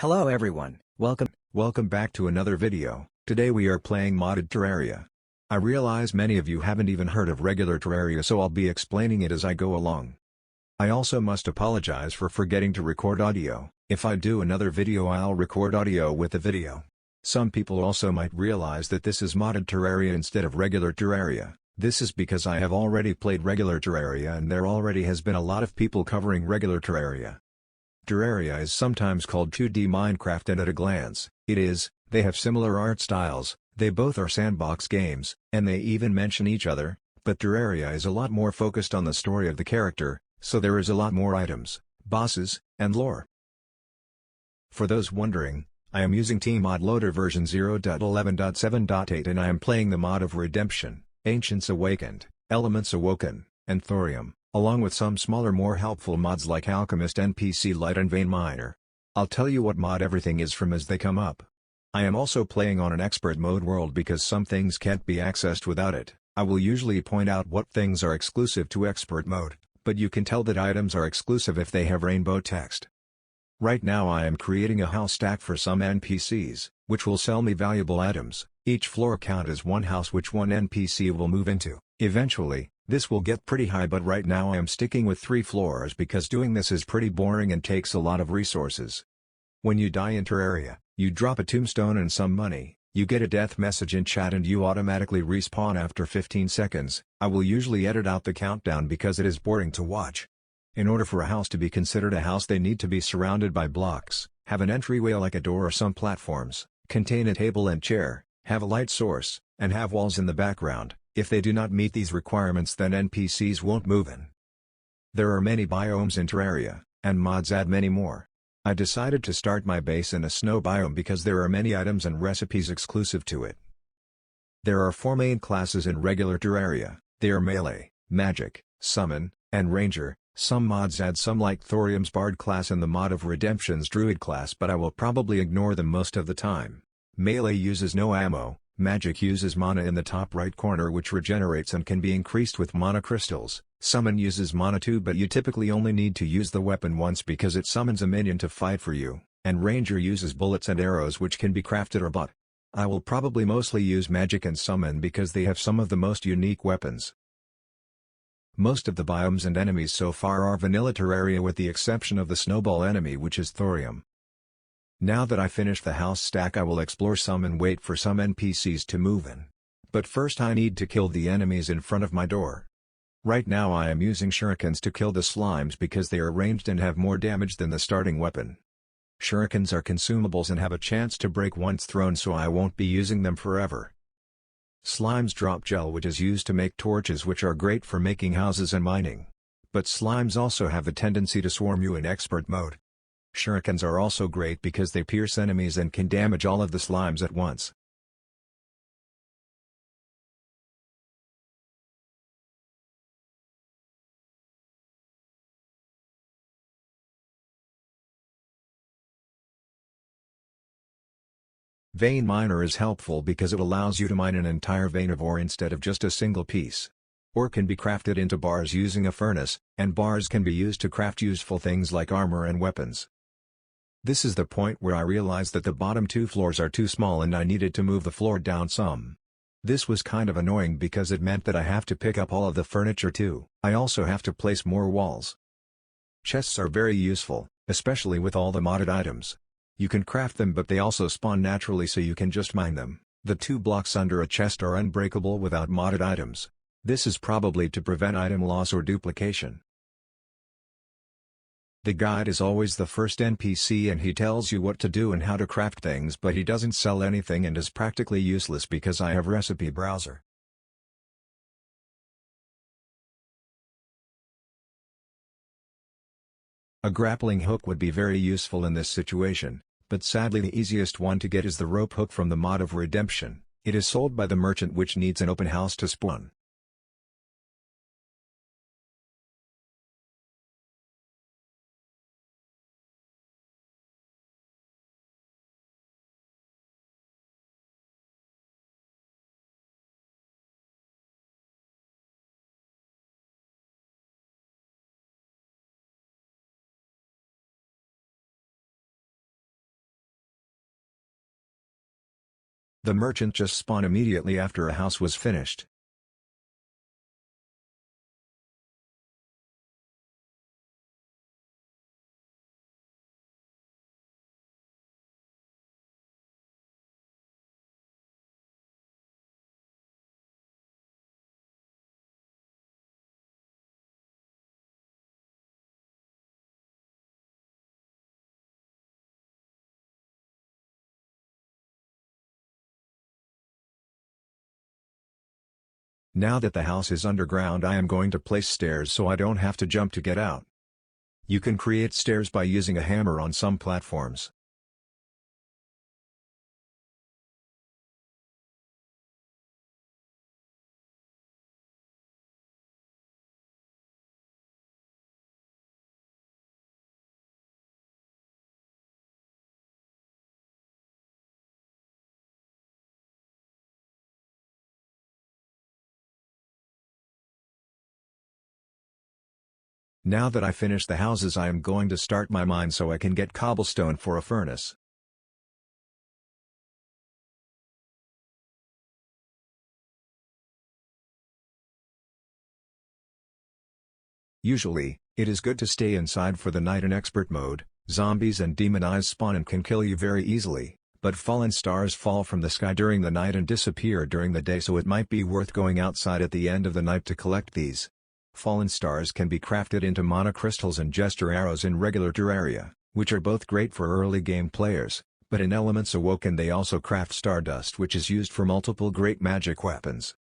Hello everyone, welcome back to another video. Today we are playing modded Terraria. I realize many of you haven't even heard of regular Terraria, so I'll be explaining it as I go along. I also must apologize for forgetting to record audio. If I do another video, I'll record audio with the video. Some people also might realize that this is modded Terraria instead of regular Terraria. This is because I have already played regular Terraria and there already has been a lot of people covering regular Terraria. Terraria is sometimes called 2D Minecraft, and at a glance, it is. They have similar art styles, they both are sandbox games, and they even mention each other, but Terraria is a lot more focused on the story of the character, so there is a lot more items, bosses, and lore. For those wondering, I am using Tmod Loader version 0.11.7.8 and I am playing the mod of Redemption, Ancients Awakened, Elements Awoken, and Thorium, along with some smaller more helpful mods like Alchemist NPC Light and Vein Miner. I'll tell you what mod everything is from as they come up. I am also playing on an expert mode world because some things can't be accessed without it. I will usually point out what things are exclusive to expert mode, but you can tell that items are exclusive if they have rainbow text. Right now I am creating a house stack for some NPCs, which will sell me valuable items. Each floor count as one house which one NPC will move into. Eventually, this will get pretty high, but right now I am sticking with 3 floors because doing this is pretty boring and takes a lot of resources. When you die in Terraria, you drop a tombstone and some money, you get a death message in chat and you automatically respawn after 15 seconds. I will usually edit out the countdown because it is boring to watch. In order for a house to be considered a house, they need to be surrounded by blocks, have an entryway like a door or some platforms, contain a table and chair, have a light source, and have walls in the background. If they do not meet these requirements, then NPCs won't move in. There are many biomes in Terraria, and mods add many more. I decided to start my base in a snow biome because there are many items and recipes exclusive to it. There are 4 main classes in regular Terraria. They are Melee, Magic, Summon, and Ranger. Some mods add some like Thorium's Bard class and the mod of Redemption's Druid class, but I will probably ignore them most of the time. Melee uses no ammo. Magic uses mana in the top right corner which regenerates and can be increased with mana crystals. Summon uses mana too, but you typically only need to use the weapon once because it summons a minion to fight for you. And Ranger uses bullets and arrows which can be crafted or bought. I will probably mostly use Magic and Summon because they have some of the most unique weapons. Most of the biomes and enemies so far are vanilla Terraria with the exception of the snowball enemy which is Thorium. Now that I finish the house stack, I will explore some and wait for some NPCs to move in. But first I need to kill the enemies in front of my door. Right now I am using shurikens to kill the slimes because they are ranged and have more damage than the starting weapon. Shurikens are consumables and have a chance to break once thrown, so I won't be using them forever. Slimes drop gel which is used to make torches which are great for making houses and mining. But slimes also have the tendency to swarm you in expert mode. Shurikens are also great because they pierce enemies and can damage all of the slimes at once. Vein Miner is helpful because it allows you to mine an entire vein of ore instead of just a single piece. Ore can be crafted into bars using a furnace, and bars can be used to craft useful things like armor and weapons. This is the point where I realized that the bottom 2 floors are too small and I needed to move the floor down some. This was kind of annoying because it meant that I have to pick up all of the furniture too. I also have to place more walls. Chests are very useful, especially with all the modded items. You can craft them, but they also spawn naturally, so you can just mine them. The 2 blocks under a chest are unbreakable without modded items. This is probably to prevent item loss or duplication. The guide is always the first NPC and he tells you what to do and how to craft things, but he doesn't sell anything and is practically useless because I have recipe browser. A grappling hook would be very useful in this situation, but sadly the easiest one to get is the rope hook from the mod of Redemption. It is sold by the merchant which needs an open house to spawn. The merchant just spawned immediately after a house was finished. Now that the house is underground, I am going to place stairs so I don't have to jump to get out. You can create stairs by using a hammer on some platforms. Now that I finished the houses, I am going to start my mine so I can get cobblestone for a furnace. Usually, it is good to stay inside for the night in expert mode. Zombies and demon eyes spawn and can kill you very easily, but fallen stars fall from the sky during the night and disappear during the day, so it might be worth going outside at the end of the night to collect these. Fallen stars can be crafted into mana crystals and gesture arrows in regular Terraria, which are both great for early game players, but in Elements Awoken they also craft stardust, which is used for multiple great magic weapons.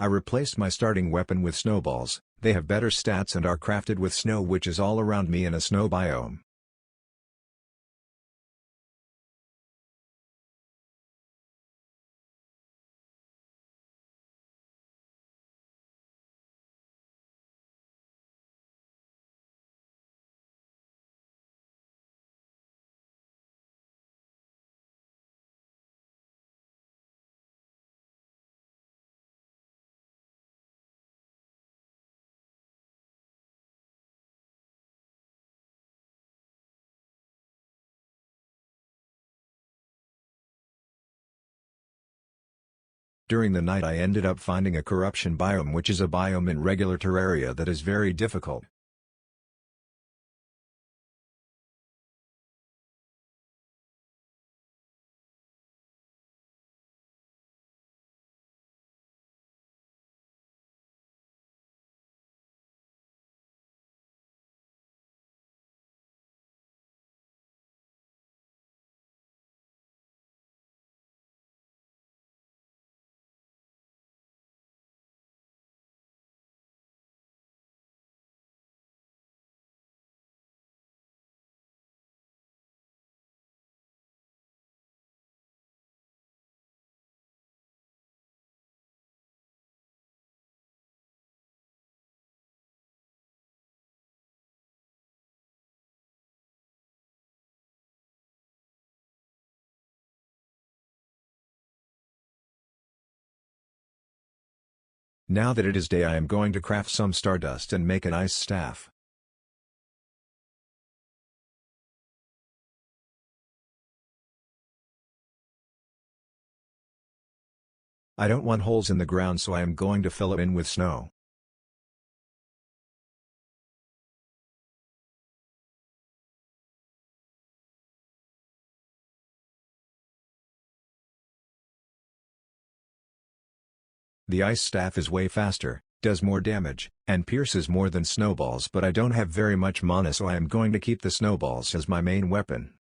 I replaced my starting weapon with snowballs. They have better stats and are crafted with snow, which is all around me in a snow biome. During the night I ended up finding a corruption biome, which is a biome in regular Terraria that is very difficult. Now that it is day, I am going to craft some stardust and make an ice staff. I don't want holes in the ground, so I am going to fill it in with snow. The ice staff is way faster, does more damage, and pierces more than snowballs, but I don't have very much mana, so I am going to keep the snowballs as my main weapon.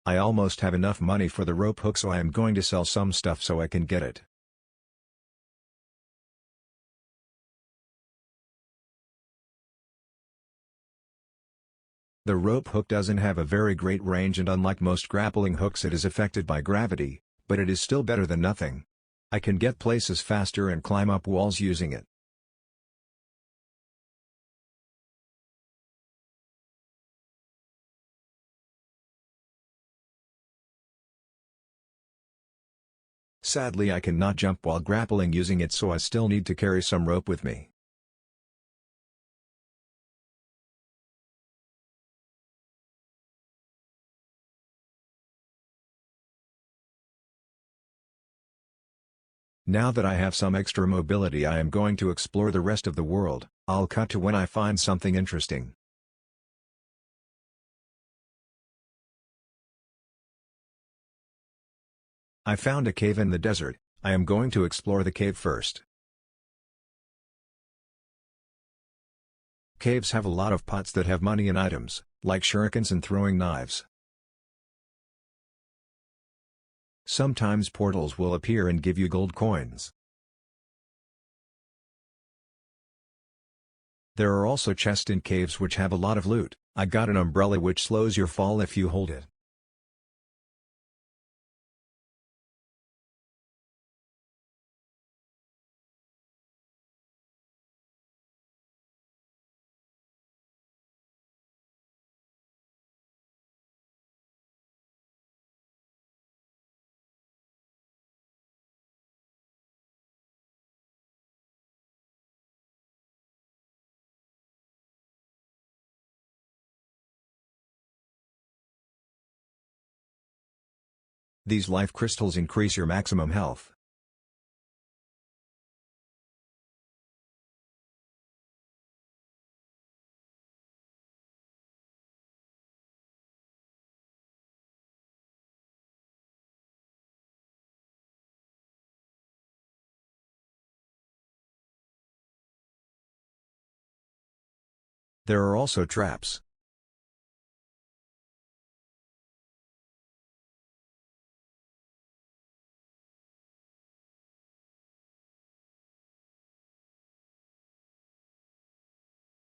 I almost have enough money for the rope hook, so I am going to sell some stuff so I can get it. The rope hook doesn't have a very great range, and unlike most grappling hooks it is affected by gravity, but it is still better than nothing. I can get places faster and climb up walls using it. Sadly, I cannot jump while grappling using it, so I still need to carry some rope with me. Now that I have some extra mobility, I am going to explore the rest of the world. I'll cut to when I find something interesting. I found a cave in the desert. I am going to explore the cave first. Caves have a lot of pots that have money and items, like shurikens and throwing knives. Sometimes portals will appear and give you gold coins. There are also chests in caves which have a lot of loot. I got an umbrella which slows your fall if you hold it. These life crystals increase your maximum health. There are also traps.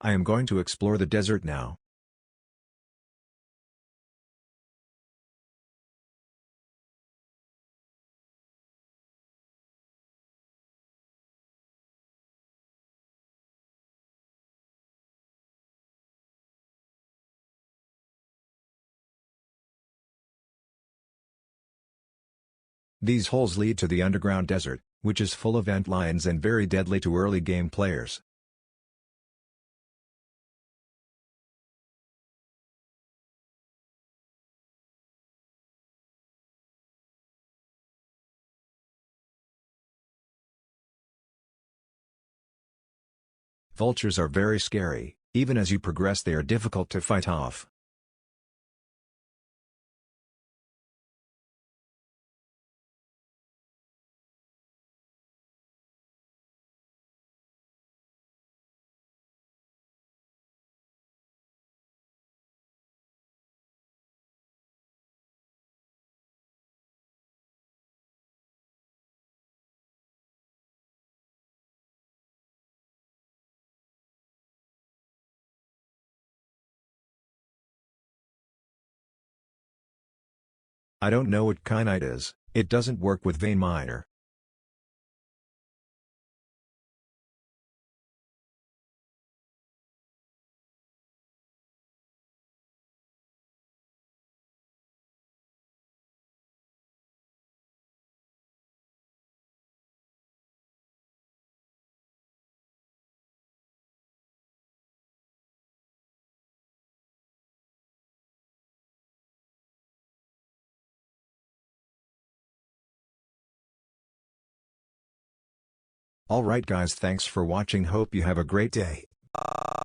I am going to explore the desert now. These holes lead to the underground desert, which is full of ant lions and very deadly to early game players. Vultures are very scary. Even as you progress, they are difficult to fight off. I don't know what kyanite is. It doesn't work with vein miner. Alright guys, thanks for watching, hope you have a great day.